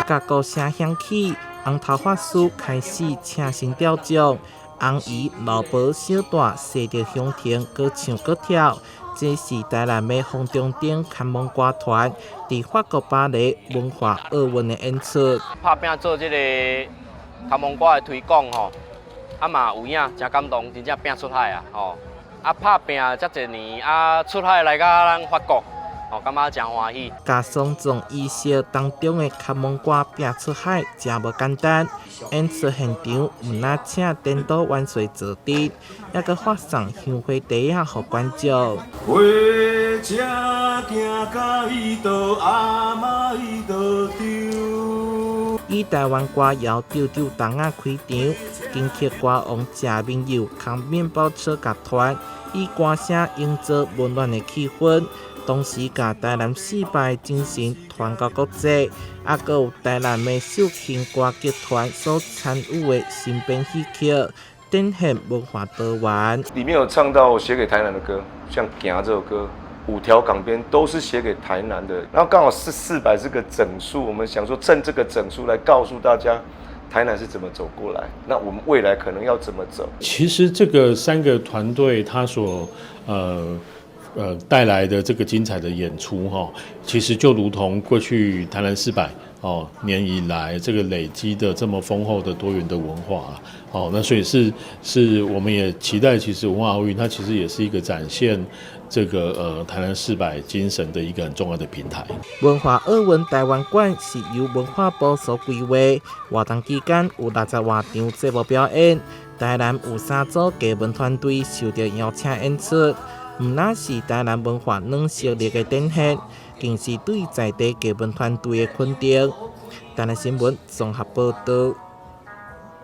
甲鼓声响起，红头法师开始请神吊钟，红衣老婆小大坐着香亭，各唱各跳。这是台南的风中顶看蒙歌团伫法国巴黎文化奥运的演出。拍拼做这个看蒙歌的推广吼，嘛有影，真感动，真正拼出海啊吼！拍拼遮侪年，出海来到咱法国。感觉真欢喜。加上从意识当中的看蒙歌拼出海，真无简单。演出现场唔那请颠倒万岁坐镇，还佮发送香花茶啊，互观众。花车行到伊倒，阿妈伊倒丢。以台湾歌谣丢丢当啊开场，京剧歌王谢明佑扛面包车集团，以歌声营造温暖的气氛。同时，甲台南400的精神传到国际，还佮有台南的秀琴歌剧团所参与的新编戏剧，展现文化多元。里面有唱到写给台南的歌，像《行》这首歌，5条港边都是写给台南的。然后刚好是400这个整数，我们想说趁这个整数来告诉大家，台南是怎么走过来，那我们未来可能要怎么走。其实这个3个团队他所带来的这个精彩的演出哈，其实就如同过去台南400年以来这个累积的这么丰厚的多元的文化那所以是我们也期待，其实文化奥运它其实也是一个展现这个台南400精神的一个很重要的平台。文化奥运台湾馆是由文化部所规划，活动期间有60多场节目表演，台南有3组艺文团队受到邀请演出。唔那是台南文化软实力的展现，更是对在地艺文团队的肯定。台南新闻综合报道。